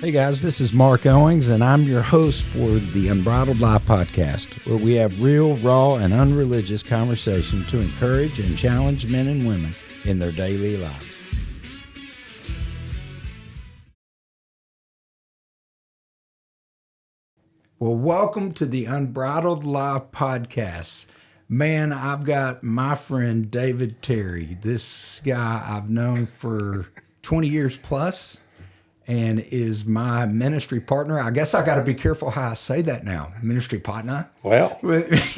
Hey guys, this is Marc Owings, and I'm your host for the Unbridled Life Podcast, where we have real, raw, and unreligious conversation to encourage and challenge men and women in their daily lives. Well, welcome to the Unbridled Life Podcast. Man, I've got my friend David Terry. This guy I've known for 20 years plus, and is my ministry partner. I guess I got to be careful how I say that now. Ministry partner. Well,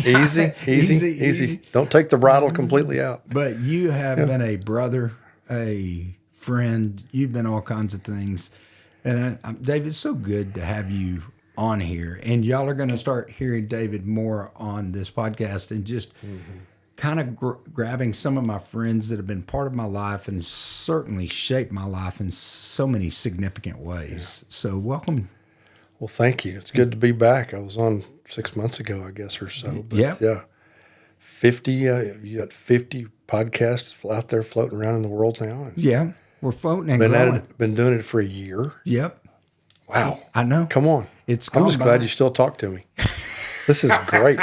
easy. Don't take the bridle completely out. But you have been a brother, a friend. You've been all kinds of things. And David, it's so good to have you on here. And y'all are going to start hearing David more on this podcast, and just kind of grabbing some of my friends that have been part of my life and certainly shaped my life in so many significant ways. Yeah. So welcome. Well, thank you. It's good to be back. I was on 6 months ago, I guess, or so. But yeah. 50, you got 50 podcasts out there floating around in the world now. Yeah, we're floating and growing. Been doing it for a year. Yep. Wow. I know. Come on. I'm just glad you still talk to me. This is great.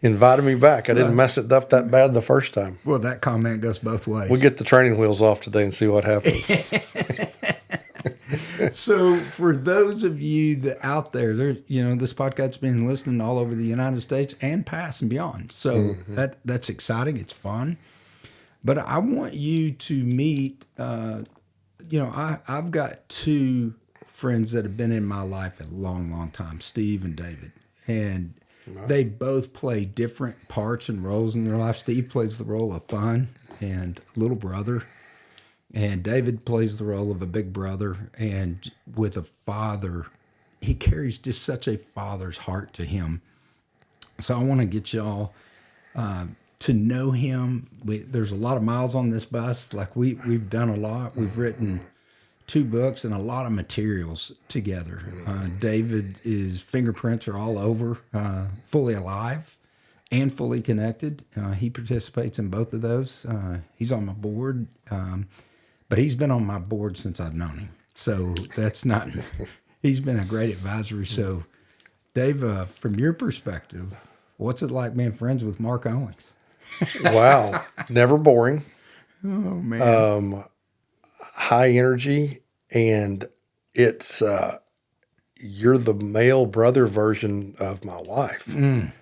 Invited me back. I didn't mess it up that bad the first time. Well, that comment goes both ways. We'll get the training wheels off today and see what happens. So for those of you that out there, this podcast's been listening all over the United States and past and beyond. So that's exciting. It's fun. But I want you to meet, I've got two friends that have been in my life a long, long time, Steve and David. And they both play different parts and roles in their life. Steve plays the role of fun and little brother, and David plays the role of a big brother. And with a father, he carries just such a father's heart to him. So I want to get y'all to know him. There's a lot of miles on this bus. Like we've done a lot. We've written 2 books and a lot of materials together. David's fingerprints are all over, Fully Alive and Fully Connected. He participates in both of those. He's on my board, but he's been on my board since I've known him. So he's been a great advisory. So Dave, from your perspective, what's it like being friends with Marc Owings? Wow. Never boring. Oh, man. High energy, and it's you're the male brother version of my wife, and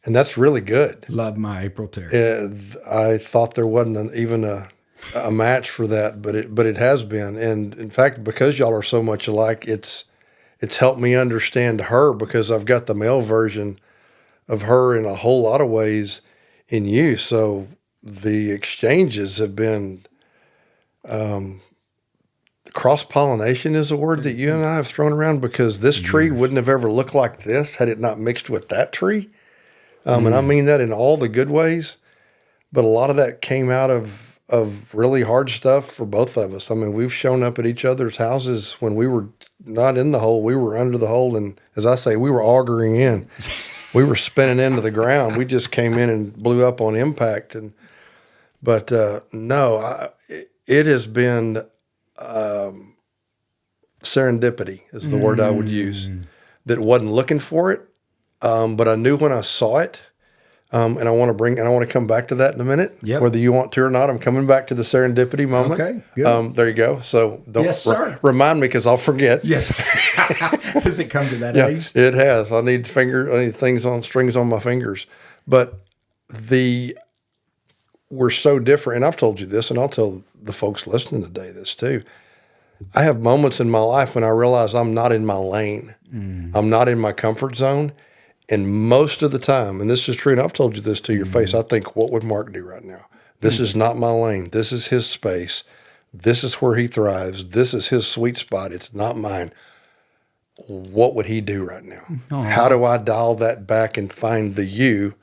that's really good. Love my April Terry. I thought there wasn't even a match for that, but it has been, and in fact, because y'all are so much alike, it's helped me understand her, because I've got the male version of her in a whole lot of ways in you. So the exchanges have been. Cross-pollination is a word that you and I have thrown around, because this tree wouldn't have ever looked like this had it not mixed with that tree. And I mean that in all the good ways, but a lot of that came out of really hard stuff for both of us. I mean, we've shown up at each other's houses when we were not in the hole, we were under the hole. And as I say, we were augering in. We were spinning into the ground. We just came in and blew up on impact. But it has been serendipity is the word I would use. That wasn't looking for it, but I knew when I saw it. And I want to come back to that in a minit. Yep. Whether you want to or not, I'm coming back to the serendipity moment. Okay, good. There you go. So don't remind me, because I'll forget. Yes. Has it come to that age? It has. I need strings on my fingers. But we're so different. And I've told you this, and I'll tell the folks listening today this too. I have moments in my life when I realize I'm not in my lane. I'm not in my comfort zone. And most of the time, and this is true, and I've told you this to your face, I think, what would Marc do right now? This is not my lane. This is his space. This is where he thrives. This is his sweet spot. It's not mine. What would he do right now? How do I dial that back and find the you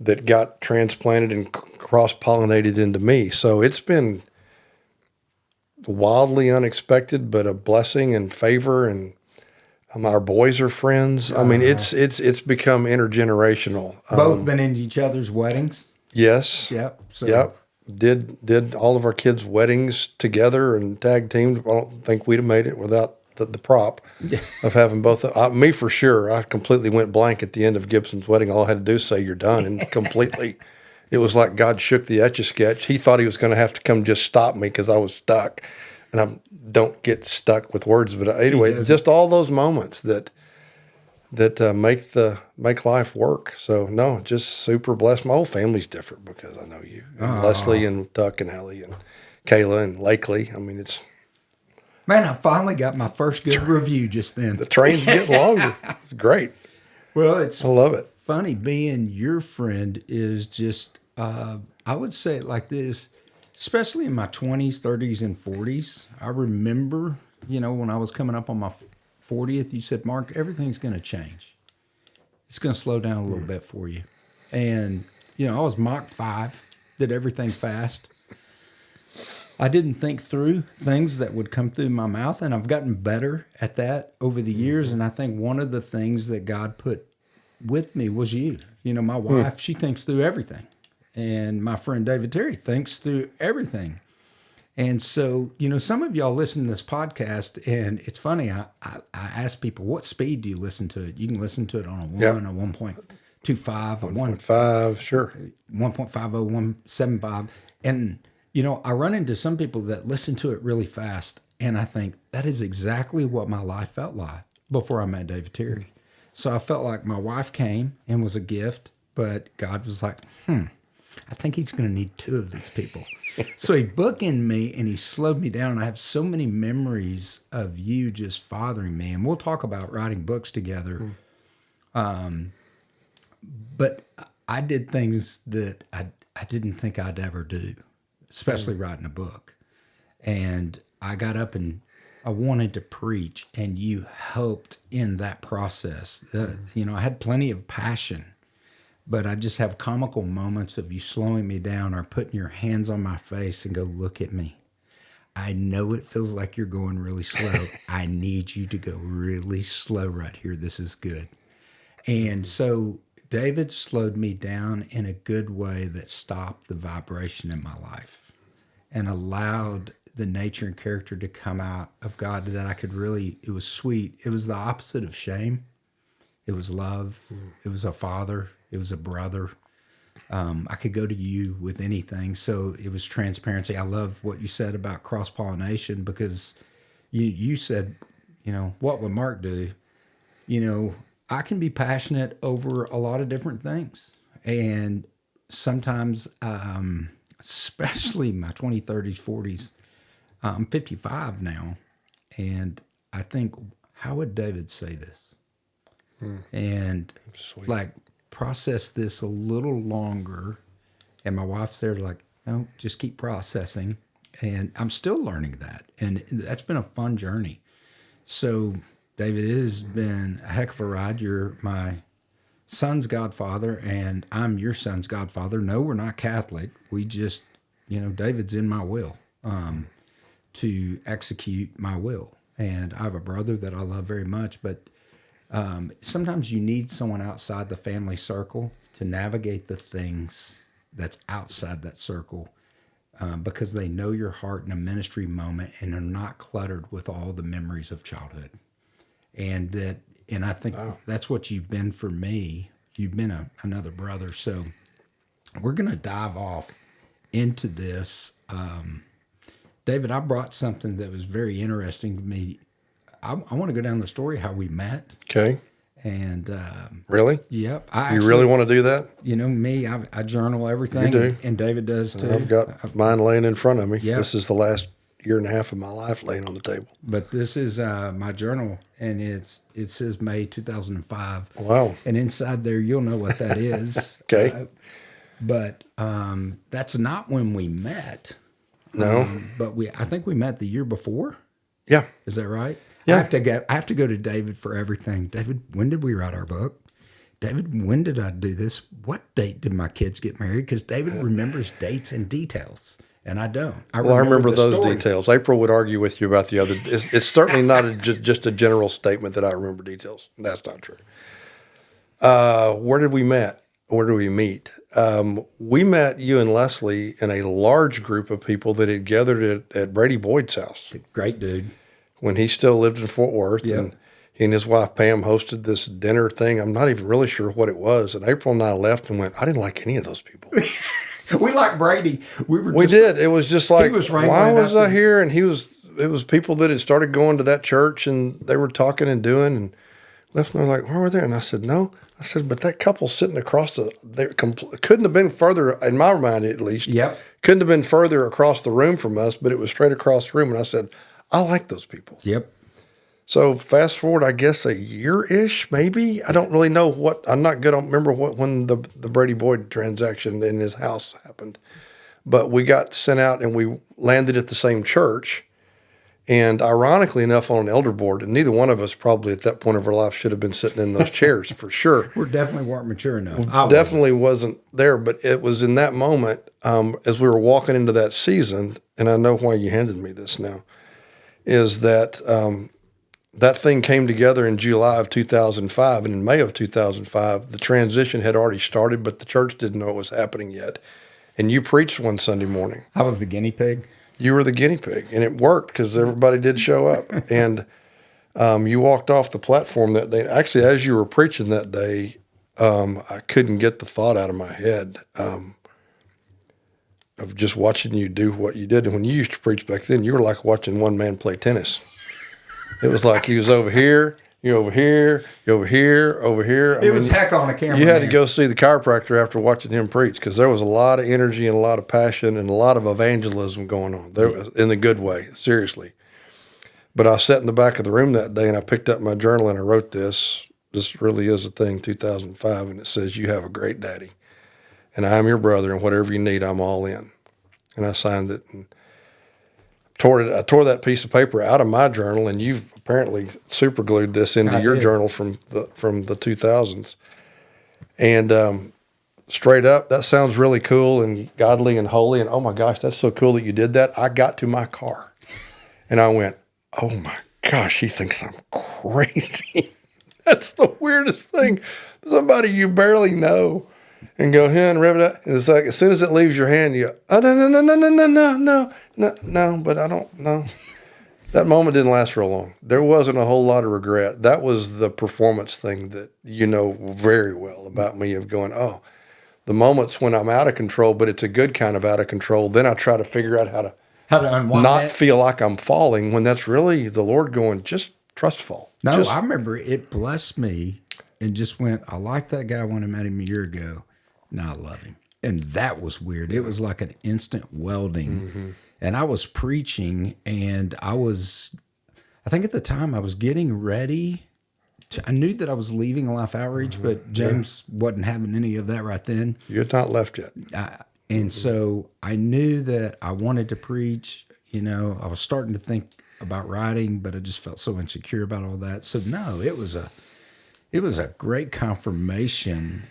that got transplanted and cross-pollinated into me? So it's been wildly unexpected, but a blessing and favor, and our boys are friends. I mean, it's become intergenerational. Both been in each other's weddings? Yes. Yep. Yep. Did all of our kids' weddings together and tag teamed. I don't think we'd have made it without the prop of having both. Me for sure. I completely went blank at the end of Gibson's wedding. All I had to do is say you're done, and completely, it was like God shook the Etch-a-Sketch. He thought he was going to have to come just stop me because I was stuck, and I don't get stuck with words. But anyway, just all those moments that make life work. So no, just super blessed. My whole family's different because I know you, and Leslie and Tuck and Ellie and Kayla and Lakely. I mean, Man, I finally got my first good review just then. the train's getting longer. It's great. Well, I love it. Funny being your friend is just, I would say it like this, especially in my 20s, 30s, and 40s. I remember, when I was coming up on my 40th, you said, Marc, everything's going to change. It's going to slow down a little bit for you. And, I was Mach 5, did everything fast. I didn't think through things that would come through my mouth, and I've gotten better at that over the years. And I think one of the things that God put with me was you. My wife, she thinks through everything. And my friend David Terry thinks through everything. And so, some of y'all listen to this podcast, and it's funny, I ask people, what speed do you listen to it? You can listen to it on a 1, a 1.25, a 1.5, sure. 1.50, 1.75. And, I run into some people that listen to it really fast, and I think that is exactly what my life felt like before I met David Terry. So I felt like my wife came and was a gift, but God was like, I think he's going to need 2 of these people. So he bookended me and he slowed me down. I have so many memories of you just fathering me, and we'll talk about writing books together. But I did things that I didn't think I'd ever do, especially writing a book. And I got up and I wanted to preach, and you helped in that process. I had plenty of passion, but I just have comical moments of you slowing me down or putting your hands on my face and go, look at me. I know it feels like you're going really slow. I need you to go really slow right here. This is good. And so David slowed me down in a good way that stopped the vibration in my life and allowed the nature and character to come out of God that I could really, it was sweet. It was the opposite of shame. It was love. It was a father. It was a brother. I could go to you with anything. So it was transparency. I love what you said about cross-pollination, because you said, what would Marc do? I can be passionate over a lot of different things. And sometimes, especially my 20s, 30s, 40s, I'm 55 now. And I think, how would David say this? And Sweet. Process this a little longer. And my wife's there no, just keep processing. And I'm still learning that. And that's been a fun journey. So, David, it has been a heck of a ride. You're my son's godfather, and I'm your son's godfather. No, we're not Catholic. We just, David's in my will to execute my will. And I have a brother that I love very much, but sometimes you need someone outside the family circle to navigate the things that's outside that circle, because they know your heart in a ministry moment and are not cluttered with all the memories of childhood. And I think that's what you've been for me. You've been another brother. So we're going to dive off into this. David, I brought something that was very interesting to me. I want to go down the story how we met. Okay. And really? Yep. You really want to do that? Me, I journal everything. You do. And David does too. I've got mine laying in front of me. Yeah. This is the last year and a half of my life laying on the table. But this is my journal, and it says May 2005. Wow. And inside there, you'll know what that is. Okay. But that's not when we met. No. But I think we met the year before. Yeah. Is that right? Yeah. I have to go to David for everything. David, when did we write our book? David, when did I do this? What date did my kids get married? Because David remembers dates and details, and I don't. I remember those details. April would argue with you about the other. It's certainly not just a general statement that I remember details. That's not true. Where did we meet? Where did we meet? We met, you and Leslie, in a large group of people that had gathered at Brady Boyd's house. Great dude. when he still lived in Fort Worth. Yep. And he and his wife, Pam, hosted this dinner thing. I'm not even really sure what it was. And April and I left and went, I didn't like any of those people. We like Brady. We did. It was just like, why was I here? And it was people that had started going to that church and they were talking and doing and left. And they're like, where were they? And I said, no. I said, but that couple sitting across they couldn't have been further, in my mind at least. Yep. Couldn't have been further across the room from us, but it was straight across the room. And I said, I like those people. Yep. So fast forward, I guess a year-ish, maybe. I don't really know what. I'm not good. I don't remember when the Brady Boyd transaction in his house happened. But we got sent out and we landed at the same church. And ironically enough, on an elder board, and neither one of us probably at that point of our life should have been sitting in those chairs for sure. We definitely weren't mature enough. Definitely wasn't there, but it was in that moment as we were walking into that season, and I know why you handed me this now, is that that thing came together in July of 2005, and in May of 2005, the transition had already started, but the church didn't know it was happening yet. And you preached one Sunday morning. I was the guinea pig. You were the guinea pig, and it worked because everybody did show up. And you walked off the platform that day. Actually, as you were preaching that day, I couldn't get the thought out of my head of just watching you do what you did. And when you used to preach back then, you were like watching one man play tennis. It was like he was over here, you over here, you over here, over here. It was heck on a camera. You had to go see the chiropractor after watching him preach because there was a lot of energy and a lot of passion and a lot of evangelism going on there in the good way, seriously. But I sat in the back of the room that day and I picked up my journal and I wrote this. This really is a thing, 2005, and it says, "You have a great daddy, and I'm your brother, and whatever you need, I'm all in." And I signed it and I tore that piece of paper out of my journal, and you've apparently super glued this into your journal from the 2000s. And straight up, that sounds really cool and godly and holy. And oh my gosh, that's so cool that you did that. I got to my car and I went, oh my gosh, he thinks I'm crazy. That's the weirdest thing. Somebody you barely know and go here and rip it up. And it's like, as soon as it leaves your hand, you go, oh, no, but I don't know. That moment didn't last real long. There wasn't a whole lot of regret. That was the performance thing that you know very well about me of going, oh, the moments when I'm out of control, but it's a good kind of out of control. Then I try to figure out how to unwind not feel like I'm falling when that's really the Lord going, just trust fall. No, I remember it blessed me and just went, I like that guy when I met him a year ago. Now I love him. And that was weird. It was like an instant welding. Mm-hmm. And I was preaching and I think at the time I was getting ready. I knew that I was leaving Life Outreach, mm-hmm. but James wasn't having any of that right then. You're not left yet. And so I knew that I wanted to preach. You know, I was starting to think about writing, but I just felt so insecure about all that. So no, it was a great confirmation.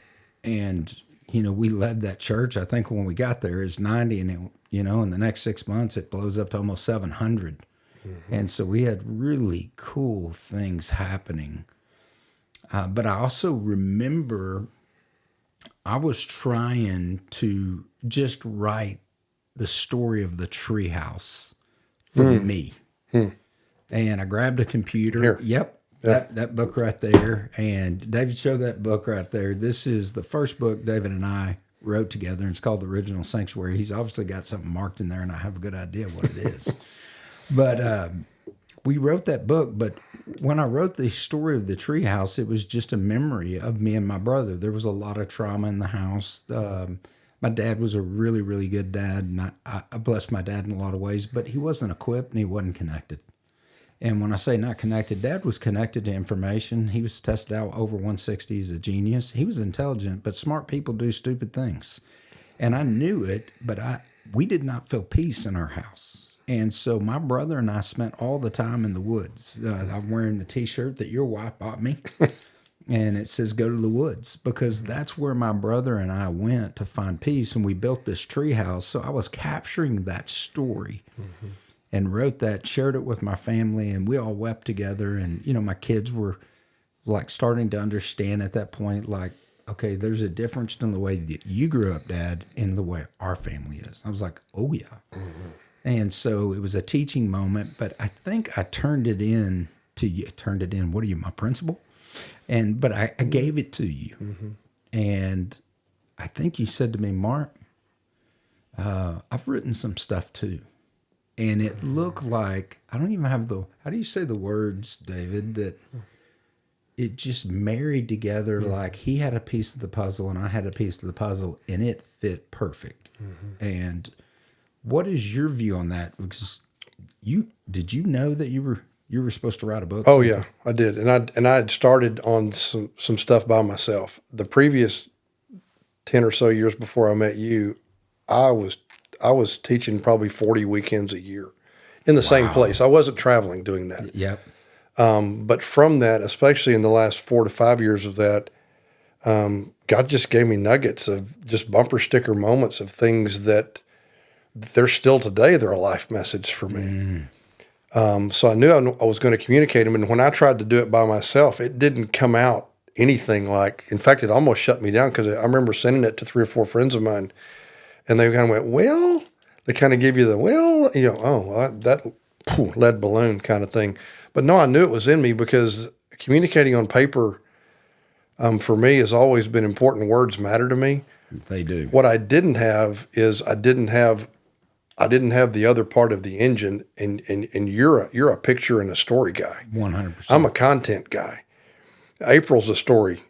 And, you know, we led that church. I think when we got there, it's 90, and it, you know, in the next 6 months, it blows up to almost 700. Mm-hmm. And so we had really cool things happening. But I also remember I was trying to just write the story of the treehouse for me. And I grabbed a computer. Here. Yep. That book right there. And David showed that book right there. This is the first book David and I wrote together, and it's called The Original Sanctuary. He's obviously got something marked in there, and I have a good idea what it is. But we wrote that book. But when I wrote the story of the treehouse, it was just a memory of me and my brother. There was a lot of trauma in the house. My dad was a really, really good dad, and I blessed my dad in a lot of ways, but he wasn't equipped and he wasn't connected. And when I say not connected, Dad was connected to information. He was tested out over 160 as a genius. He was intelligent, but smart people do stupid things. And I knew it, but we did not feel peace in our house. And so my brother and I spent all the time in the woods. I'm wearing the T-shirt that your wife bought me. And it says, go to the woods, because that's where my brother and I went to find peace. And we built this tree house. So I was capturing that story. Mm-hmm. And wrote that, shared it with my family, and we all wept together. And, you know, my kids were like starting to understand at that point, like, okay, there's a difference in the way that you grew up, Dad, and the way our family is. I was like, oh, yeah. Mm-hmm. And so it was a teaching moment, but I think I turned it in to you. Turned it in. What are you, my principal? But I gave it to you. And I think you said to me, Marc, I've written some stuff too. And it looked like, I don't even have how do you say the words, David, that it just married together like he had a piece of the puzzle and I had a piece of the puzzle and it fit perfect. And what is your view on that? Because did you know that you were supposed to write a book? Oh yeah, I did. And I had started on some stuff by myself. The previous 10 or so years before I met you, I was teaching probably 40 weekends a year in the same place. I wasn't traveling doing that. Yep. But from that, especially in the last 4 to 5 years of that, God just gave me nuggets of just bumper sticker moments of things that they're still today. They're a life message for me. So I knew I was going to communicate them. And when I tried to do it by myself, it didn't come out anything like, in fact, it almost shut me down because I remember sending it to 3 or 4 friends of mine. And they kind of went, well, they kind of give you the, well, that lead balloon kind of thing. But no, I knew it was in me because communicating on paper for me has always been important. Words matter to me. They do. What I didn't have is I didn't have the other part of the engine. And you're a picture and a story guy. 100%. I'm a content guy. April's a story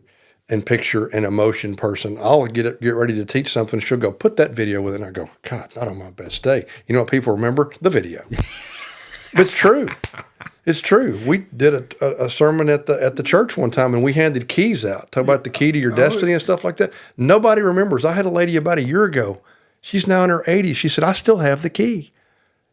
and picture and emotion person. I'll get ready to teach something. She'll go, put that video with it. And I go, God, not on my best day. You know what people remember? The video. It's true. It's true. We did a sermon at the church one time, and we handed keys out. Talk about the key to your destiny and stuff like that. Nobody remembers. I had a lady about a year ago. She's now in her 80s. She said, I still have the key.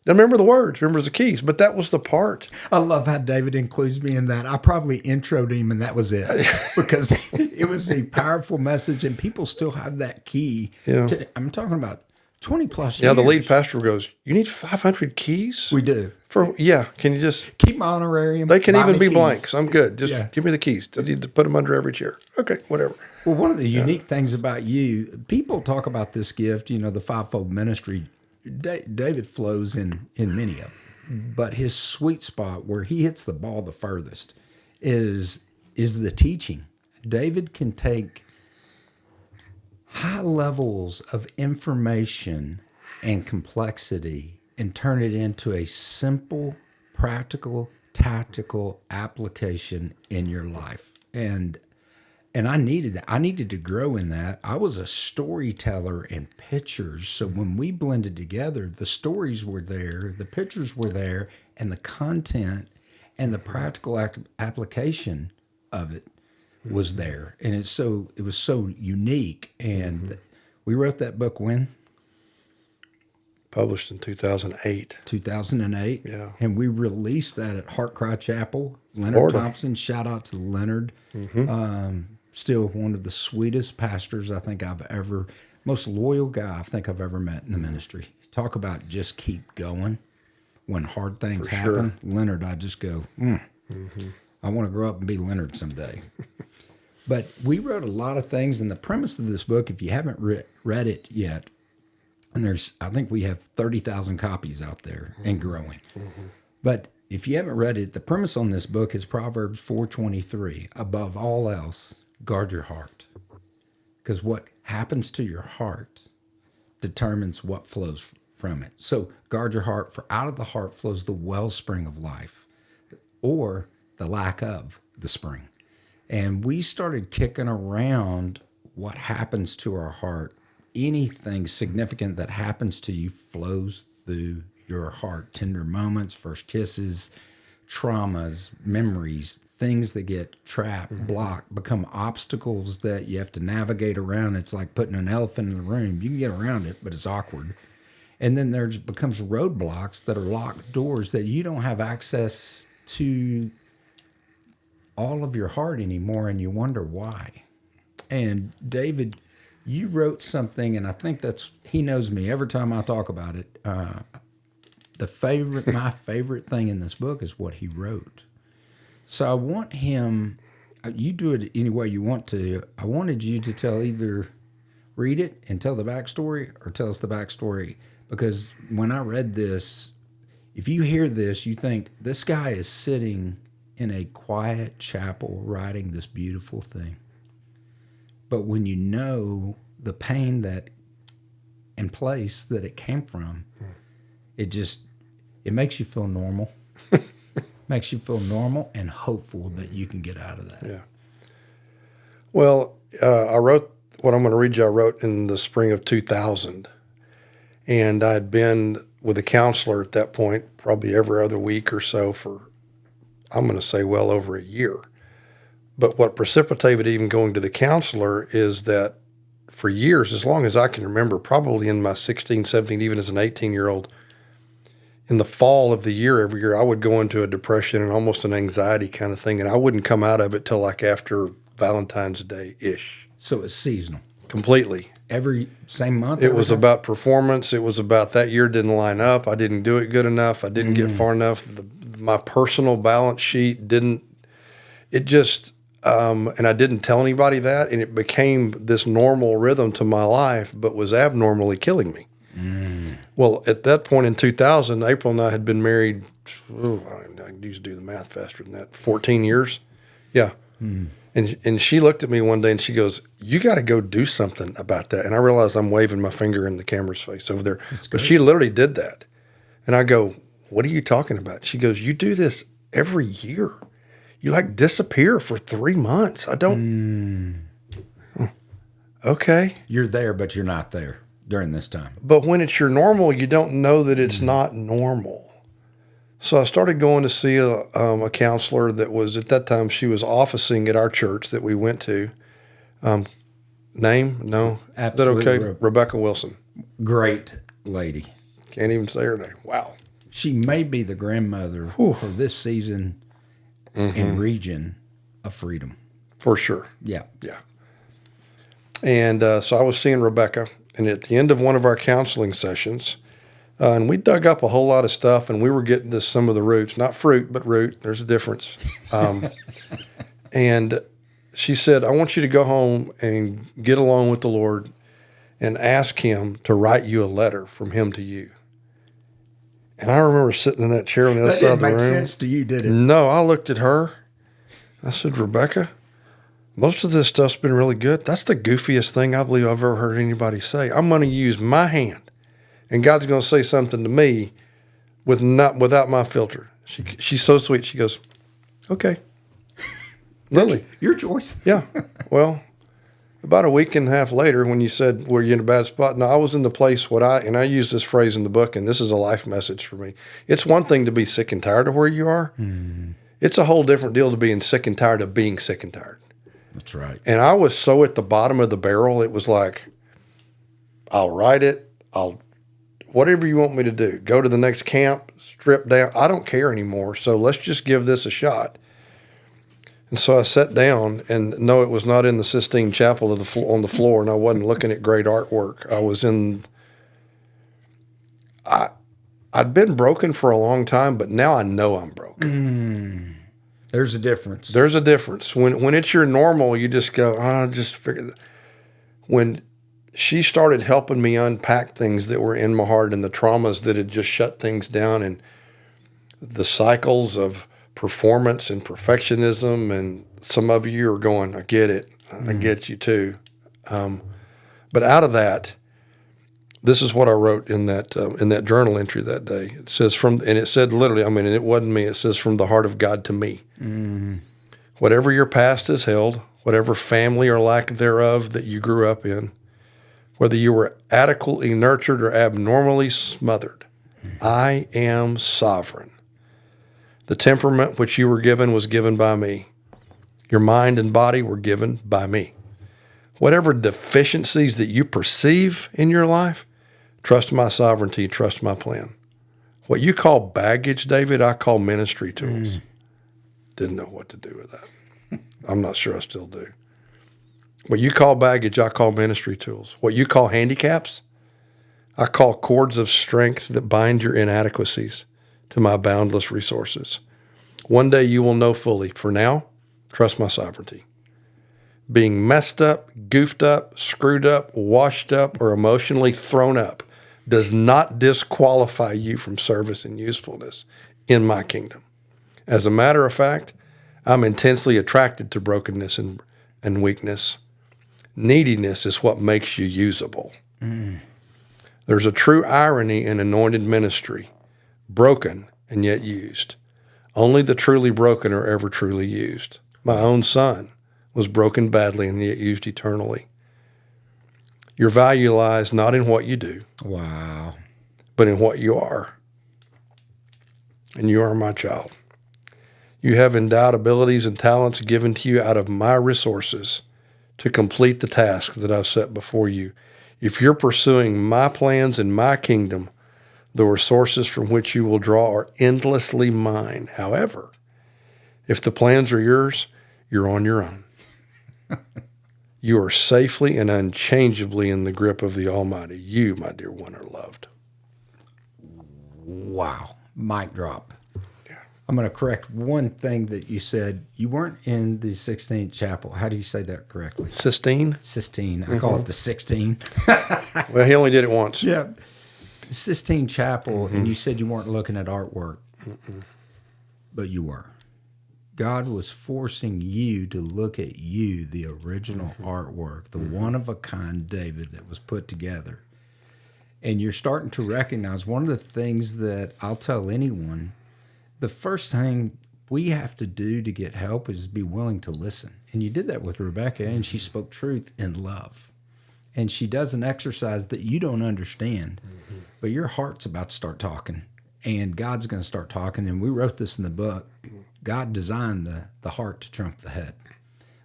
Doesn't remember the words, remembers the keys, but that was the part. I love how David includes me in that. I probably introed him and that was it because it was a powerful message and people still have that key. Yeah. I'm talking about 20 plus years. Yeah, the lead pastor goes, you need 500 keys? We do. Can you just... Keep my honorarium. They can even be keys. blanks. I'm good. Just give me the keys. I need to put them under every chair. Okay, whatever. Well, one of the unique things about you, people talk about this gift, the fivefold ministry. David flows in many of them, but his sweet spot where he hits the ball the furthest is the teaching. David can take high levels of information and complexity and turn it into a simple, practical, tactical application in your life. And I needed that. I needed to grow in that. I was a storyteller in pictures. So when we blended together, the stories were there, the pictures were there, and the content and the practical application of it was there. And it was so unique. And we wrote that book when? Published in 2008. 2008. Yeah. And we released that at Heart Cry Chapel. Leonard Florida. Thompson, shout out to Leonard. Still one of the sweetest pastors I think most loyal guy I think I've ever met in the ministry. Talk about just keep going when hard things happen. Leonard, I just go, I want to grow up and be Leonard someday. But we wrote a lot of things, and the premise of this book, if you haven't read it yet, and I think we have 30,000 copies out there and growing. But if you haven't read it, the premise on this book is Proverbs 4:23. Above all else, guard your heart. Because what happens to your heart determines what flows from it. So guard your heart, for out of the heart flows the wellspring of life, or the lack of the spring. And we started kicking around what happens to our heart. Anything significant that happens to you flows through your heart. Tender moments, first kisses, traumas, memories, things that get trapped, blocked, become obstacles that you have to navigate around. It's like putting an elephant in the room. You can get around it, but it's awkward. And then there becomes roadblocks that are locked doors that you don't have access to all of your heart anymore, and you wonder why. And David, you wrote something, and I think he knows me every time I talk about it. My favorite thing in this book is what he wrote. So I want him, you do it any way you want to. I wanted you to either read it and tell the backstory or tell us the backstory. Because when I read this, if you hear this, you think this guy is sitting in a quiet chapel writing this beautiful thing. But when you know the pain that and place that it came from, it makes you feel normal. Makes you feel normal and hopeful that you can get out of that. Yeah. Well, I wrote what I'm going to read you. I wrote in the spring of 2000, and I'd been with a counselor at that point, probably every other week or so for, I'm going to say, well over a year. But what precipitated even going to the counselor is that for years, as long as I can remember, probably in my 16, 17, even as an 18-year-old, in the fall of the year, every year, I would go into a depression and almost an anxiety kind of thing, and I wouldn't come out of it till like after Valentine's Day-ish. So it's seasonal. Completely. Every same month? It was about performance. It was about that year didn't line up. I didn't do it good enough. I didn't get far enough. My personal balance sheet didn't, it just, and I didn't tell anybody that, and it became this normal rhythm to my life, but was abnormally killing me. Well, at that point in 2000, April and I had been married, I used to do the math faster than that, 14 years. Yeah. And she looked at me one day and she goes, you got to go do something about that. And I realized I'm waving my finger in the camera's face over there. But she literally did that. And I go, what are you talking about? She goes, you do this every year. You like disappear for 3 months. I don't. Okay. You're there, but you're not there during this time. But when it's your normal, you don't know that it's not normal. So I started going to see a counselor that was, at that time, she was officing at our church that we went to. Name? No? Absolutely. Is that okay? Rebecca Wilson. Great lady. Can't even say her name. Wow. She may be the grandmother for this season and region of freedom. For sure. Yeah. Yeah. And so I was seeing Rebecca, and at the end of one of our counseling sessions, and we dug up a whole lot of stuff, and we were getting to some of the roots, not fruit, but root. There's a difference. And she said, I want you to go home and get along with the Lord and ask him to write you a letter from him to you. And I remember sitting in that chair on the other side of the room. That didn't make sense to you, did it? No, I looked at her. I said, Rebecca, most of this stuff's been really good. That's the goofiest thing I believe I've ever heard anybody say. I'm going to use my hand. And God's going to say something to me without my filter. She's so sweet. She goes, okay. Lily. Your choice. Yeah. Well, about a week and a half later, when you said, were you in a bad spot? No, I was in the place and I use this phrase in the book, and this is a life message for me. It's one thing to be sick and tired of where you are. It's a whole different deal to being sick and tired of being sick and tired. That's right. And I was so at the bottom of the barrel, it was like, I'll write it. Whatever you want me to do, go to the next camp, strip down. I don't care anymore. So let's just give this a shot. And so I sat down, and no, it was not in the Sistine Chapel on the floor, and I wasn't looking at great artwork. I was I'd been broken for a long time, but now I know I'm broken. There's a difference. There's a difference. When it's your normal, you just go, just figure that. When she started helping me unpack things that were in my heart and the traumas that had just shut things down and the cycles of performance and perfectionism. And some of you are going, I get it. I get you too. But out of that, this is what I wrote in that journal entry that day. It says and it said literally, and it wasn't me. It says from the heart of God to me. Whatever your past has held, whatever family or lack thereof that you grew up in, whether you were adequately nurtured or abnormally smothered, I am sovereign. The temperament which you were given was given by me. Your mind and body were given by me. Whatever deficiencies that you perceive in your life, trust my sovereignty, trust my plan. What you call baggage, David, I call ministry tools. Didn't know what to do with that. I'm not sure I still do. What you call baggage, I call ministry tools. What you call handicaps, I call cords of strength that bind your inadequacies to my boundless resources. One day you will know fully. For now, trust my sovereignty. Being messed up, goofed up, screwed up, washed up, or emotionally thrown up does not disqualify you from service and usefulness in my kingdom. As a matter of fact, I'm intensely attracted to brokenness and weakness. Neediness is what makes you usable. There's a true irony in anointed ministry, broken and yet used. Only the truly broken are ever truly used. My own son was broken badly and yet used eternally. Your value lies not in what you do, Wow. but in what you are. And you are my child. You have endowed abilities and talents given to you out of my resources to complete the task that I've set before you. If you're pursuing my plans and my kingdom, the resources from which you will draw are endlessly mine. However, if the plans are yours, you're on your own. You are safely and unchangeably in the grip of the Almighty. You, my dear one, are loved. Wow. Mic drop. Yeah. I'm going to correct one thing that you said. You weren't in the 16th chapel. How do you say that correctly? Sistine? Sistine. I call it the 16. Well, he only did it once. Yeah. Sistine Chapel, and you said you weren't looking at artwork, but you were. God was forcing you to look at you, the original artwork, the one-of-a-kind David that was put together. And you're starting to recognize one of the things that I'll tell anyone, the first thing we have to do to get help is be willing to listen. And you did that with Rebecca, and she spoke truth in love. And she does an exercise that you don't understand, but your heart's about to start talking, and God's going to start talking. And we wrote this in the book. God designed the heart to trump the head.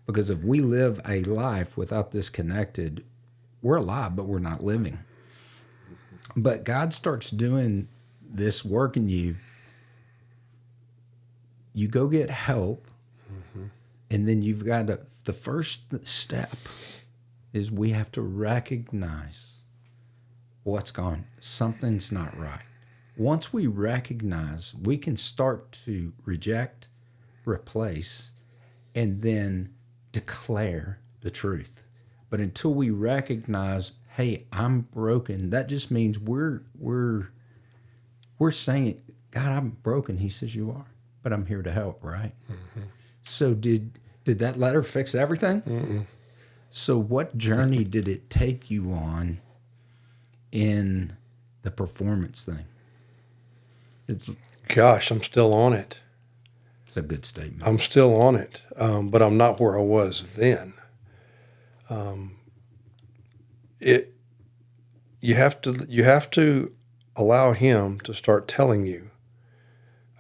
Because if we live a life without this connected, we're alive, but we're not living. But God starts doing this work in you. You go get help, and then you've got the first step is we have to recognize what's gone. Something's not right. Once we recognize, we can start to reject, replace, and then declare the truth. But until we recognize, hey, I'm broken, that just means we're saying, God, I'm broken. He says you are, but I'm here to help, right? So did that letter fix everything? So what journey did it take you on in the performance thing? Gosh, I'm still on it. It's a good statement. I'm still on it, but I'm not where I was then. You have to allow him to start telling you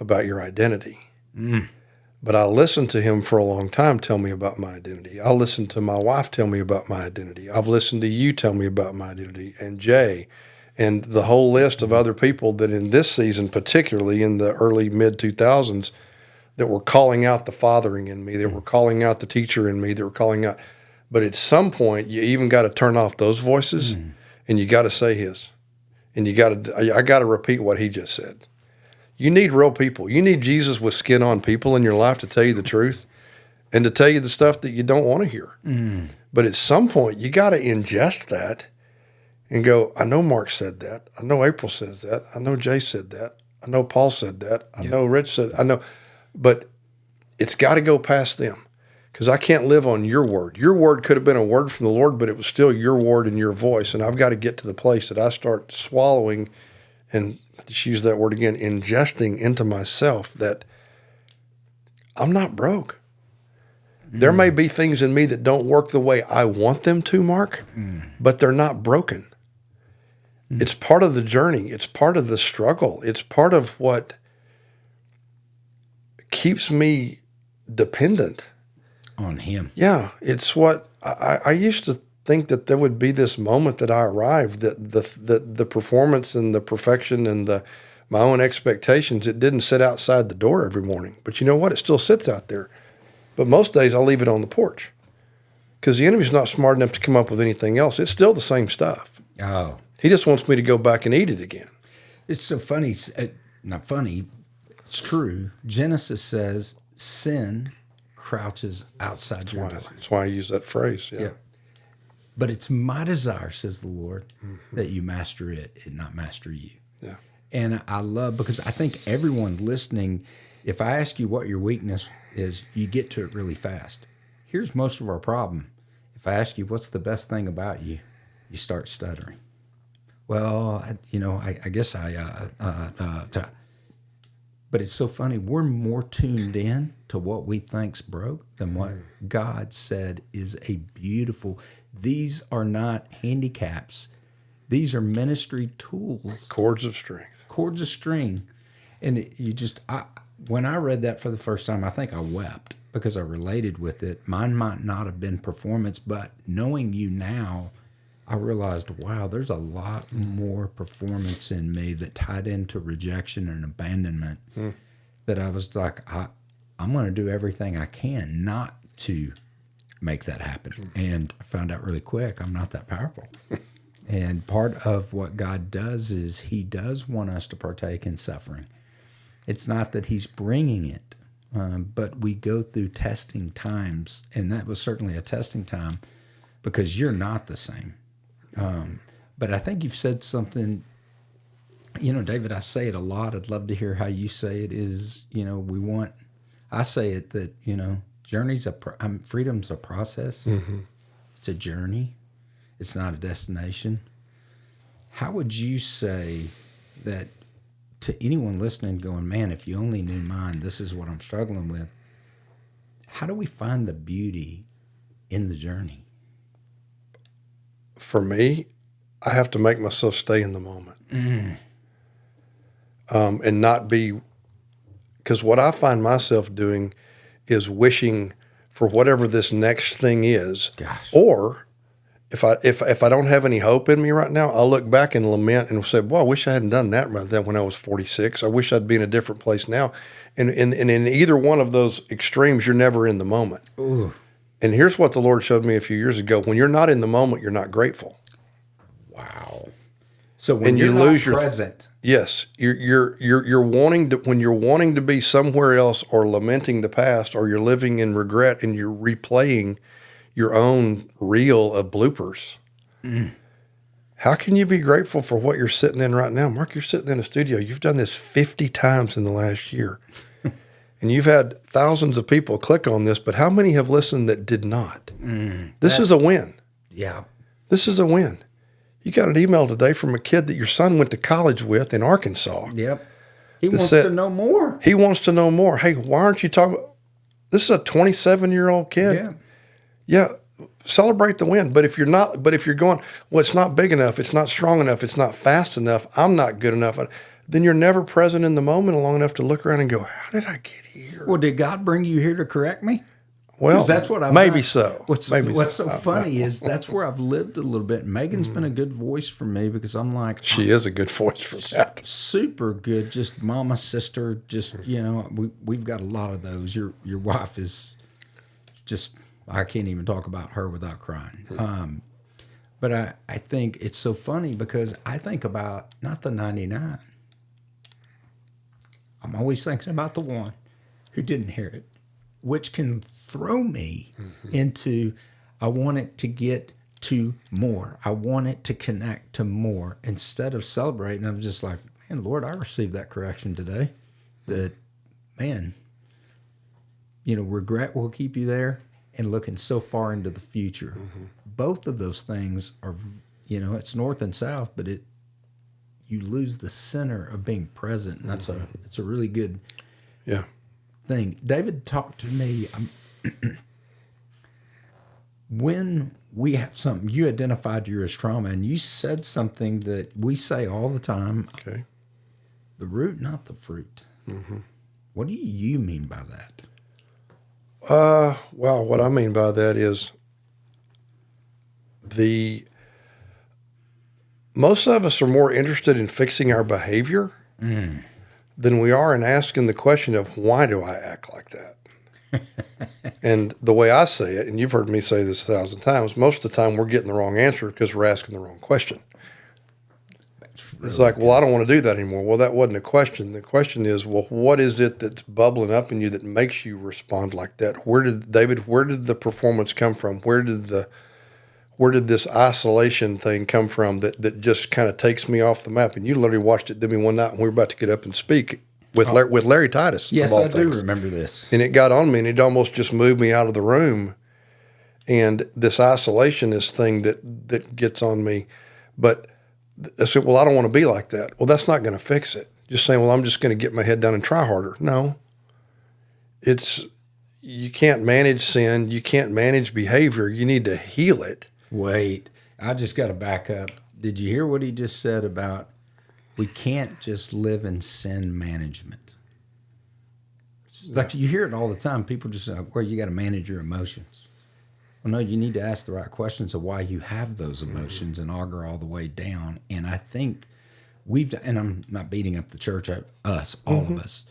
about your identity. But I listened to him for a long time tell me about my identity. I listened to my wife tell me about my identity. I've listened to you tell me about my identity, and Jay, and the whole list of other people that in this season, particularly in the early mid-2000s, that were calling out the fathering in me, that were calling out the teacher in me, that were calling out. But at some point, you even got to turn off those voices, and you got to say his. And I got to repeat what he just said. You need real people. You need Jesus with skin on people in your life to tell you the truth and to tell you the stuff that you don't want to hear. But at some point, you got to ingest that and go, I know Mark said that. I know April says that. I know Jay said that. I know Paul said that. I know Rich said, I know. But it's got to go past them because I can't live on your word. Your word could have been a word from the Lord, but it was still your word and your voice. And I've got to get to the place that I start swallowing and, just use that word again, ingesting into myself that I'm not broke. There may be things in me that don't work the way I want them to, Mark, but they're not broken. It's part of the journey. It's part of the struggle. It's part of what keeps me dependent on him. Yeah, it's what I used to think that there would be this moment that I arrived, that the performance and the perfection and my own expectations, it didn't sit outside the door every morning. But you know what? It still sits out there. But most days I'll leave it on the porch because the enemy's not smart enough to come up with anything else. It's still the same stuff. Oh. He just wants me to go back and eat it again. It's so funny. Not funny. It's true. Genesis says sin crouches outside your door. That's why I use that phrase. Yeah. But it's my desire, says the Lord, that you master it and not master you. Yeah. And I love, because I think everyone listening, if I ask you what your weakness is, you get to it really fast. Here's most of our problem. If I ask you what's the best thing about you, you start stuttering. Well, I guess but it's so funny. We're more tuned in to what we think's broke than what God said is a beautiful. These are not handicaps. These are ministry tools. Cords of strength. Cords of string. And when I read that for the first time, I think I wept because I related with it. Mine might not have been performance, but knowing you now, I realized, wow, there's a lot more performance in me that tied into rejection and abandonment that I was like, I'm going to do everything I can not to make that happen. And I found out really quick, I'm not that powerful. And part of what God does is he does want us to partake in suffering. It's not that he's bringing it, but we go through testing times. And that was certainly a testing time because you're not the same. But I think you've said something, David, I say it a lot. I'd love to hear how you say it is, I say it that, freedom's a process. It's a journey. It's not a destination. How would you say that to anyone listening going, man, if you only knew mine, this is what I'm struggling with. How do we find the beauty in the journey? For me, I have to make myself stay in the moment. And not be, because what I find myself doing is wishing for whatever this next thing is. Gosh. Or if I don't have any hope in me right now, I'll look back and lament and say, well, I wish I hadn't done that right then when I was 46. I wish I'd be in a different place now. And in either one of those extremes, you're never in the moment. Ooh. And here's what the Lord showed me a few years ago. When you're not in the moment, you're not grateful. Wow. So when you're not present. Yes. You're wanting to, when you're wanting to be somewhere else or lamenting the past, or you're living in regret and you're replaying your own reel of bloopers. How can you be grateful for what you're sitting in right now? Marc, you're sitting in a studio. You've done this 50 times in the last year. And you've had thousands of people click on this, but how many have listened that did not? This is a win. Yeah. This is a win. You got an email today from a kid that your son went to college with in Arkansas. Yep. He wants to know more. He wants to know more. Hey, why aren't you talking about, this is a 27-year-old kid. Yeah. Yeah. Celebrate the win. But if you're going, well, it's not big enough, it's not strong enough, it's not fast enough, I'm not good enough, then you're never present in the moment long enough to look around and go, how did I get here? Well, did God bring you here to correct me? Well, that's what maybe so. What's so funny is that's where I've lived a little bit. Megan's been a good voice for me because I'm like, she is a good voice for that. Super good. Just mama, sister, just, we've got a lot of those. Your wife is just, I can't even talk about her without crying. But I think it's so funny because I think about not the 99. I'm always thinking about the one who didn't hear it, which can throw me into, I want it to get to more. I want it to connect to more. Instead of celebrating, I'm just like, man, Lord, I received that correction today. That, man, regret will keep you there and looking so far into the future. Both of those things are, it's north and south, but you lose the center of being present. And it's a really good thing. David talked to me when we have something, you identified you as trauma, and you said something that we say all the time. Okay. The root, not the fruit. What do you mean by that? Well, what I mean by that is most of us are more interested in fixing our behavior than we are in asking the question of, why do I act like that? And the way I say it, and you've heard me say this 1,000 times, most of the time we're getting the wrong answer because we're asking the wrong question. Really it's like, well, I don't want to do that anymore. Well, that wasn't a question. The question is, well, what is it that's bubbling up in you that makes you respond like that? Where did the performance come from? Where did where did this isolation thing come from that just kind of takes me off the map? And you literally watched it do me one night when we were about to get up and speak with Larry Titus. Yes, of all I things. do remember this. And it got on me, and it almost just moved me out of the room. And this isolation, this thing that gets on me. But I said, well, I don't want to be like that. Well, that's not going to fix it. Just saying, well, I'm just going to get my head down and try harder. No. You can't manage sin. You can't manage behavior. You need to heal it. Wait, I just got to back up. Did you hear what he just said about we can't just live in sin management? Like you hear it all the time. People just say, well, you got to manage your emotions. Well, no, you need to ask the right questions of why you have those emotions and auger all the way down. And I think and I'm not beating up the church, us, all of us.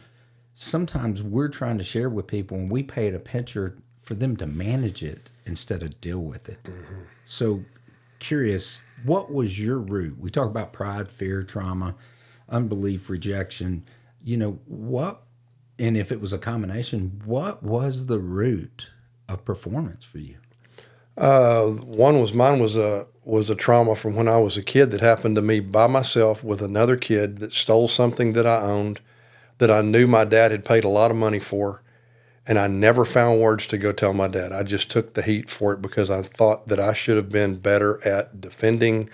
Sometimes we're trying to share with people and we paint a picture for them to manage it instead of deal with it. So curious, what was your root? We talk about pride, fear, trauma, unbelief, rejection. What, and if it was a combination, what was the root of performance for you? Mine was a trauma from when I was a kid that happened to me by myself with another kid that stole something that I owned, that I knew my dad had paid a lot of money for. And I never found words to go tell my dad. I just took the heat for it because I thought that I should have been better at defending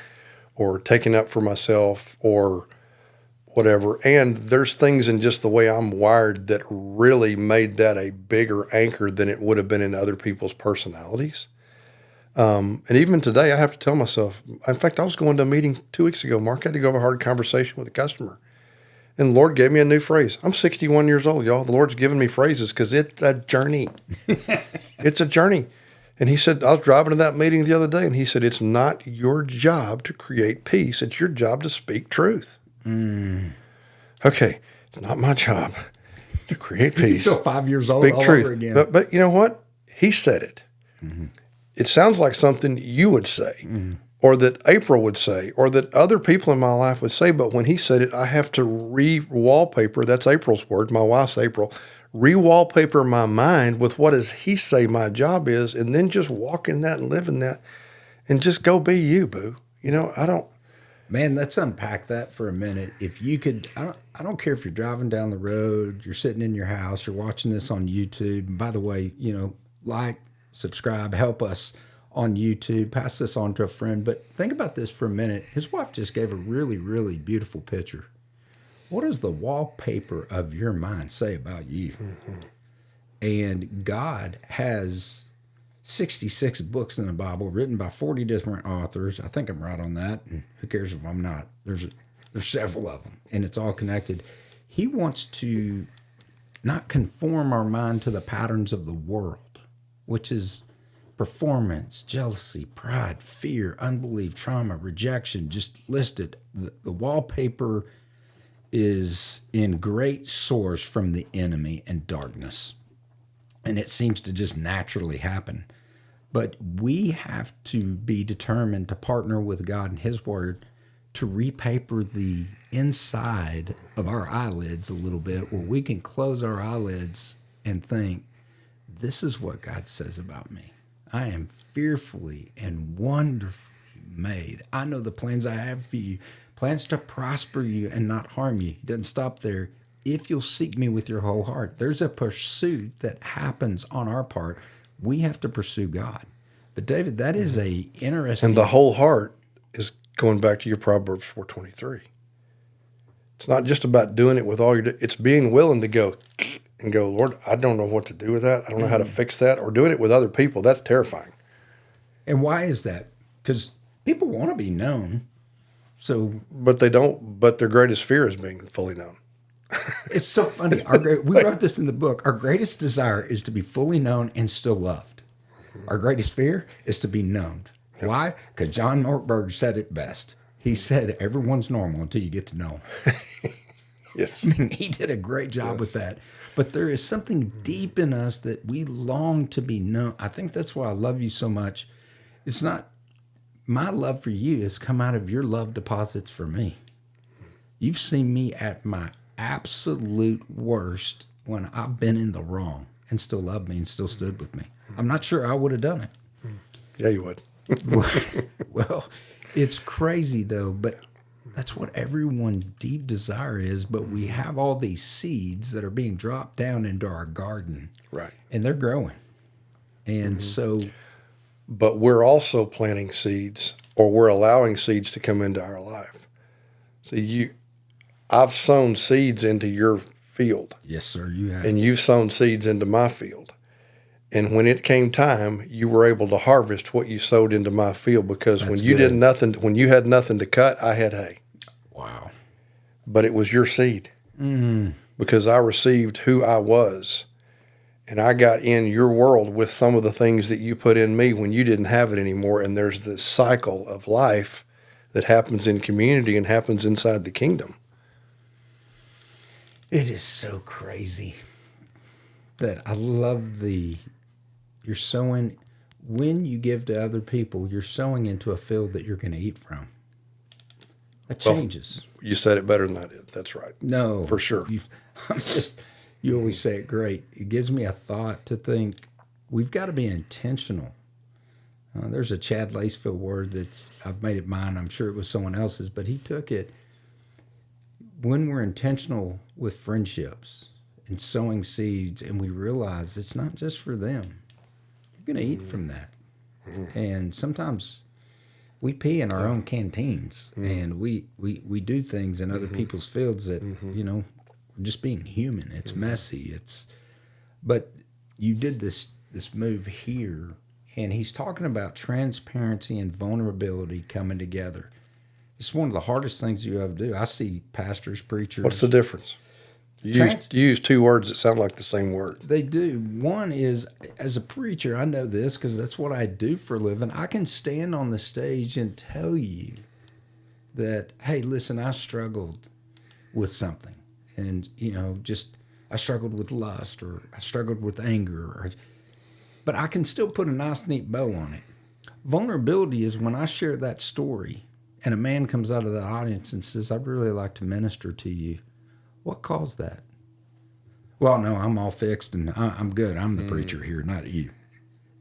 or taking up for myself or whatever. And there's things in just the way I'm wired that really made that a bigger anchor than it would have been in other people's personalities. And even today, I have to tell myself, in fact, I was going to a meeting 2 weeks ago. Mark had to go have a hard conversation with a customer. And the Lord gave me a new phrase. I'm 61 years old, y'all. The Lord's given me phrases because it's a journey. It's a journey. And he said, I was driving to that meeting the other day, and he said, it's not your job to create peace. It's your job to speak truth. Okay, it's not my job to create peace. You feel 5 years old Speak all truth. over again. But you know what? He said it. It sounds like something you would say. Or that April would say, or that other people in my life would say, but when he said it, I have to re-wallpaper, that's April's word, my wife's April, re-wallpaper my mind with what does he say my job is, and then just walk in that and live in that, and just go be you, boo. Man, let's unpack that for a minute. If you could, I don't care if you're driving down the road, you're sitting in your house, you're watching this on YouTube, and by the way, like, subscribe, help us on YouTube, pass this on to a friend. But think about this for a minute. His wife just gave a really, really beautiful picture. What does the wallpaper of your mind say about you? And God has 66 books in the Bible written by 40 different authors. I think I'm right on that. And who cares if I'm not? There's several of them, and it's all connected. He wants to not conform our mind to the patterns of the world, which is performance, jealousy, pride, fear, unbelief, trauma, rejection, just listed. The wallpaper is in great source from the enemy and darkness. And it seems to just naturally happen. But we have to be determined to partner with God and his word to repaper the inside of our eyelids a little bit, where we can close our eyelids and think, this is what God says about me. I am fearfully and wonderfully made. I know the plans I have for you, plans to prosper you and not harm you. He doesn't stop there. If you'll seek me with your whole heart, there's a pursuit that happens on our part. We have to pursue God. But David, that is a interesting. And the whole heart is going back to your Proverbs 4:23. It's not just about doing it with all your. It's being willing to go. And go, Lord, I don't know what to do with that. I don't know how to fix that. Or doing it with other people. That's terrifying. And why is that? Because people want to be known. So, but they don't. But their greatest fear is being fully known. It's so funny. We wrote this in the book. Our greatest desire is to be fully known and still loved. Our greatest fear is to be known. Why? Because John Ortberg said it best. He said, everyone's normal until you get to know them. Yes. I mean, he did a great job with that. But there is something deep in us that we long to be known. I think that's why I love you so much. It's not, my love for you has come out of your love deposits for me. You've seen me at my absolute worst when I've been in the wrong and still loved me and still stood with me. I'm not sure I would have done it. Yeah, you would. Well, it's crazy though, but that's what everyone's deep desire is. But we have all these seeds that are being dropped down into our garden, Right. and they're growing. And so, But we're also planting seeds, or we're allowing seeds to come into our life. See, I've sown seeds into your field, yes, sir, you have. and you've sown seeds into my field. And when it came time, you were able to harvest what you sowed into my field, because when That's you good. did nothing, when you had nothing to cut, I had hay. Wow. But it was your seed, because I received who I was, and I got in your world with some of the things that you put in me when you didn't have it anymore. And there's this cycle of life that happens in community and happens inside the kingdom. It is so crazy that I love you're sowing, when you give to other people, you're sowing into a field that you're going to eat from. That changes. You said it better than I did. That's right. No. For sure. You always say it great. It gives me a thought to think we've got to be intentional. There's a Chad Lacefield word I've made it mine. I'm sure it was someone else's, but he took it. When we're intentional with friendships and sowing seeds, and we realize it's not just for them, you're going to eat from that. And sometimes we pee in our own canteens, and we do things in other people's fields that, we're just being human. It's messy. But you did this move here, and he's talking about transparency and vulnerability coming together. It's one of the hardest things you ever do. I see pastors, preachers. What's the difference? You use two words that sound like the same word. They do. One is, as a preacher, I know this because that's what I do for a living. I can stand on the stage and tell you that, hey, listen, I struggled with something. And, I struggled with lust, or I struggled with anger. But I can still put a nice, neat bow on it. Vulnerability is when I share that story and a man comes out of the audience and says, I'd really like to minister to you. What caused that? Well, no, I'm all fixed and I'm good. I'm the preacher here, not you.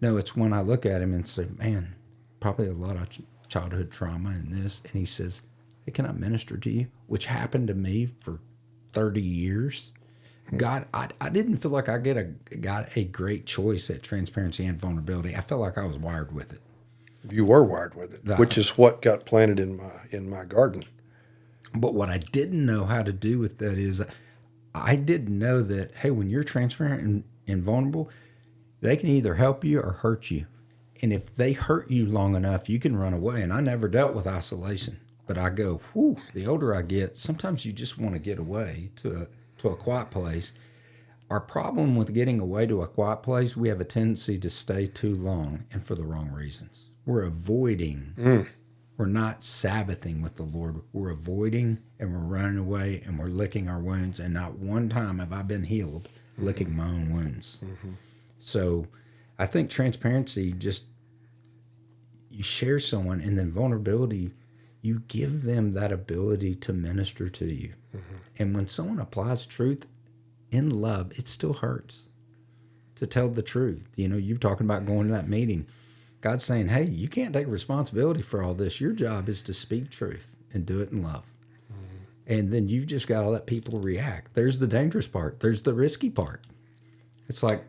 No, it's when I look at him and say, man, probably a lot of childhood trauma in this. And he says, hey, can I minister to you? Which happened to me for 30 years. God, I didn't feel like I got a great choice at transparency and vulnerability. I felt like I was wired with it. You were wired with it, which is what got planted in my garden. But what I didn't know how to do with that is I didn't know that, hey, when you're transparent and vulnerable, they can either help you or hurt you. And if they hurt you long enough, you can run away. And I never dealt with isolation. But I go, whew, the older I get, sometimes you just want to get away to a quiet place. Our problem with getting away to a quiet place, we have a tendency to stay too long and for the wrong reasons. We're avoiding. We're not Sabbathing with the Lord. We're avoiding, and we're running away, and we're licking our wounds. And not one time have I been healed licking my own wounds. So I think transparency, just you share someone, and then vulnerability, you give them that ability to minister to you. And when someone applies truth in love, it still hurts to tell the truth. You're talking about going to that meeting. God's saying, hey, you can't take responsibility for all this. Your job is to speak truth and do it in love. And then you've just got to let people react. There's the dangerous part. There's the risky part. It's like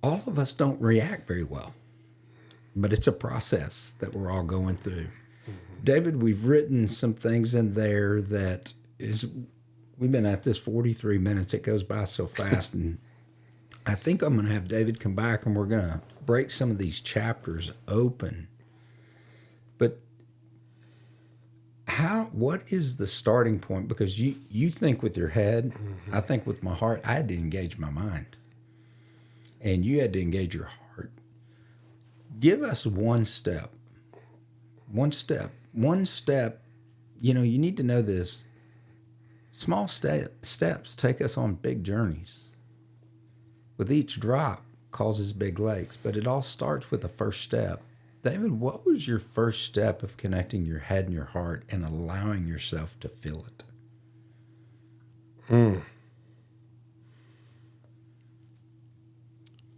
all of us don't react very well, but it's a process that we're all going through. David, we've written some things in there that we've been at this 43 minutes. It goes by so fast. And I think I'm going to have David come back and we're going to break some of these chapters open. But what is the starting point? Because you think with your head, I think with my heart. I had to engage my mind. And you had to engage your heart. Give us one step. One step. You need to know this. Small steps take us on big journeys. With each drop causes big lakes, but it all starts with the first step. David, what was your first step of connecting your head and your heart and allowing yourself to feel it?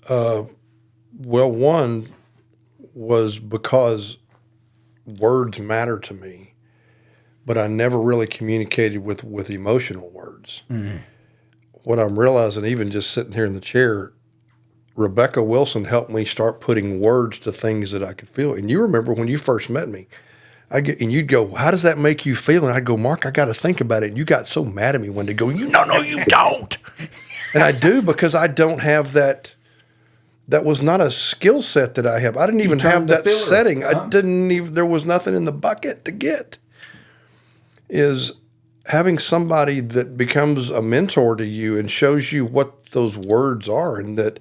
Well, one, was because words matter to me, but I never really communicated with emotional words. What I'm realizing, even just sitting here in the chair, Rebecca Wilson helped me start putting words to things that I could feel. And you remember when you first met me, and you'd go, how does that make you feel? And I'd go, Mark, I got to think about it. And you got so mad at me one day, going, no, you don't. And I do, because I don't have that. That was not a skill set that I have. I didn't even have that setting. I didn't even, there was nothing in the bucket to get. Is having somebody that becomes a mentor to you and shows you what those words are, and that,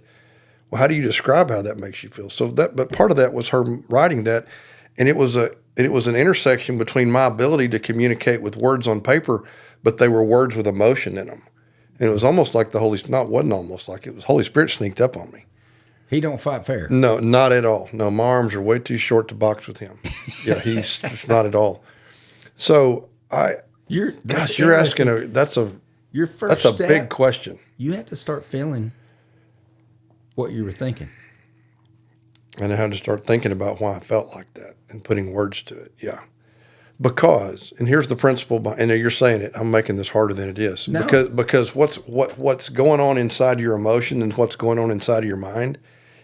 well, how do you describe how that makes you feel? So that, but part of that was her writing that, and it was an intersection between my ability to communicate with words on paper, but they were words with emotion in them. And it was almost like Holy Spirit sneaked up on me. He don't fight fair. No, not at all. No, my arms are way too short to box with him. Yeah, he's just not at all. So you're asking that's a big question. You had to start feeling what you were thinking. And I had to start thinking about why I felt like that and putting words to it. Yeah. Because, and here's the principle, and you're saying it, I'm making this harder than it is. No. Because what's going on inside your emotion and what's going on inside of your mind,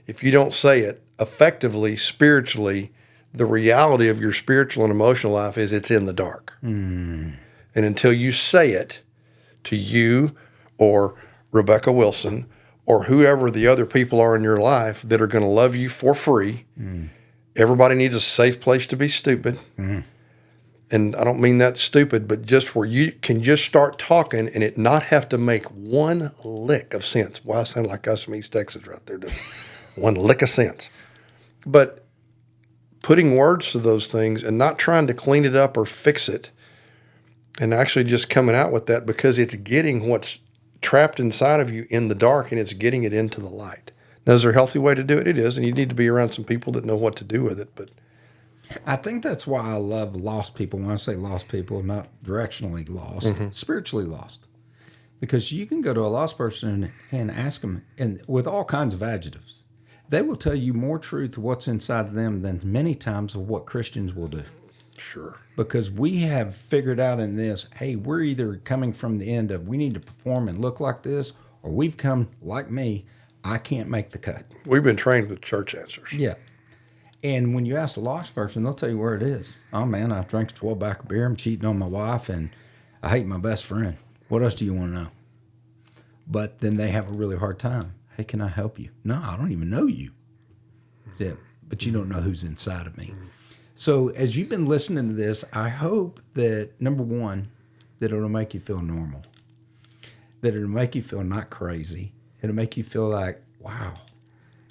if you don't say it effectively, spiritually, the reality of your spiritual and emotional life is it's in the dark. And until you say it to you or Rebecca Wilson or whoever the other people are in your life that are going to love you for free, everybody needs a safe place to be stupid. And I don't mean that stupid, but just where you can just start talking and it not have to make one lick of sense. Well, I sound like us from East Texas right there, doesn't it? One lick of sense. But putting words to those things and not trying to clean it up or fix it, and actually just coming out with that, because it's getting what's trapped inside of you in the dark and it's getting it into the light. Now, is there a healthy way to do it? It is, and you need to be around some people that know what to do with it. But I think that's why I love lost people. When I say lost people, not directionally lost, spiritually lost. Because you can go to a lost person and ask them, and with all kinds of adjectives, they will tell you more truth of what's inside of them than many times of what Christians will do. Sure. Because we have figured out in this, hey, we're either coming from the end of we need to perform and look like this, or we've come like me, I can't make the cut. We've been trained with church answers. Yeah. And when you ask a lost person, they'll tell you where it is. Oh, man, I drank a 12-pack of beer, I'm cheating on my wife, and I hate my best friend. What else do you want to know? But then they have a really hard time. Hey, can I help you? No, I don't even know you. Yeah, but you don't know who's inside of me. So as you've been listening to this, I hope that, number one, that it'll make you feel normal, that it'll make you feel not crazy. It'll make you feel like, wow,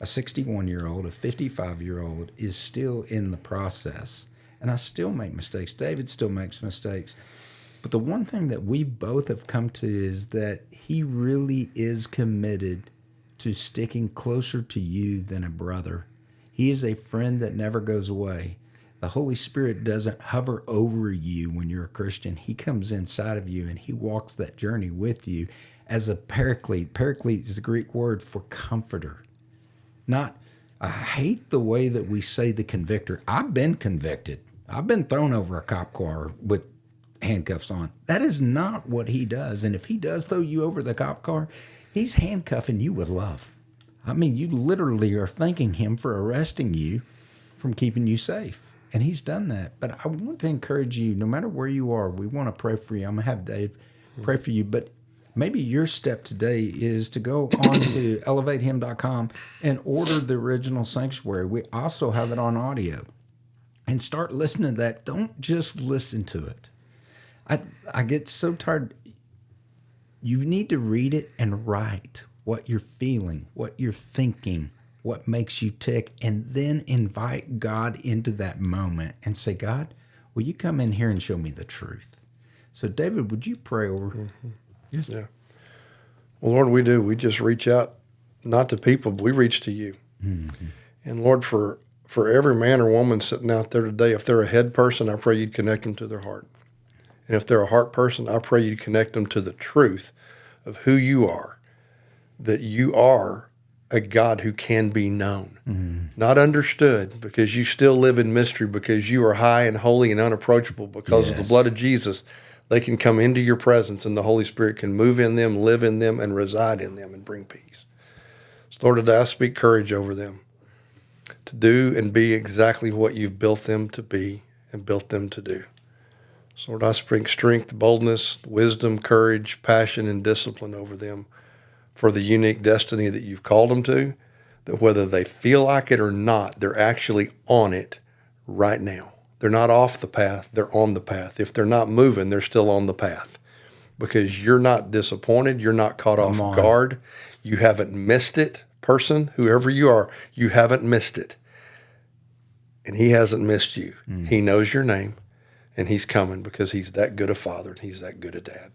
a 61-year-old, a 55-year-old is still in the process. And I still make mistakes. David still makes mistakes. But the one thing that we both have come to is that he really is committed to sticking closer to you than a brother. He is a friend that never goes away. The Holy Spirit doesn't hover over you when you're a Christian. He comes inside of you and he walks that journey with you as a paraclete. Paraclete is the Greek word for comforter. I hate the way that we say the convictor. I've been convicted. I've been thrown over a cop car with handcuffs on. That is not what he does. And if he does throw you over the cop car, he's handcuffing you with love. I mean, you literally are thanking him for arresting you from keeping you safe. And he's done that. But I want to encourage you, no matter where you are, we want to pray for you. I'm going to have Dave pray for you. But maybe your step today is to go on to ElevateHim.com and order the original Sanctuary. We also have it on audio. And start listening to that. Don't just listen to it. I get so tired. You need to read it and write what you're feeling, what you're thinking, what makes you tick, and then invite God into that moment and say, God, will you come in here and show me the truth? So, David, would you pray over? Yes. Yeah. Well, Lord, we do. We just reach out, not to people, but we reach to you. And, Lord, for every man or woman sitting out there today, if they're a head person, I pray you'd connect them to their heart. And if they're a heart person, I pray you'd connect them to the truth of who you are, that you are a God who can be known, not understood, because you still live in mystery, because you are high and holy and unapproachable because of the blood of Jesus. They can come into your presence, and the Holy Spirit can move in them, live in them, and reside in them and bring peace. So Lord, today I speak courage over them to do and be exactly what you've built them to be and built them to do. So Lord, I speak strength, boldness, wisdom, courage, passion, and discipline over them for the unique destiny that you've called them to, that whether they feel like it or not, they're actually on it right now. They're not off the path, they're on the path. If they're not moving, they're still on the path, because you're not disappointed, you're not caught off guard, you haven't missed it. Person, whoever you are, you haven't missed it. And he hasn't missed you. He knows your name, and he's coming because he's that good a father and he's that good a dad.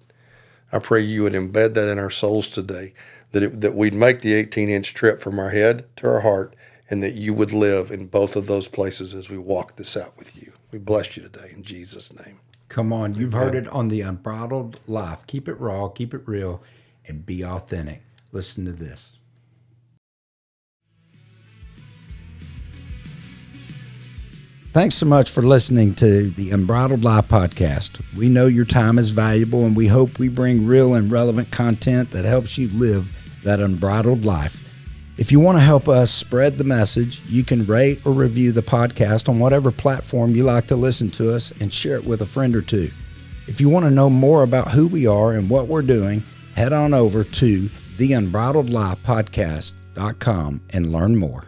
I pray you would embed that in our souls today, that we'd make the 18-inch trip from our head to our heart, and that you would live in both of those places as we walk this out with you. We bless you today in Jesus' name. Come on, you've heard it on the Unbridled Life. Keep it raw, keep it real, and be authentic. Listen to this. Thanks so much for listening to the Unbridled Life Podcast. We know your time is valuable, and we hope we bring real and relevant content that helps you live that unbridled life. If you want to help us spread the message, you can rate or review the podcast on whatever platform you like to listen to us, and share it with a friend or two. If you want to know more about who we are and what we're doing, head on over to theunbridledlifepodcast.com and learn more.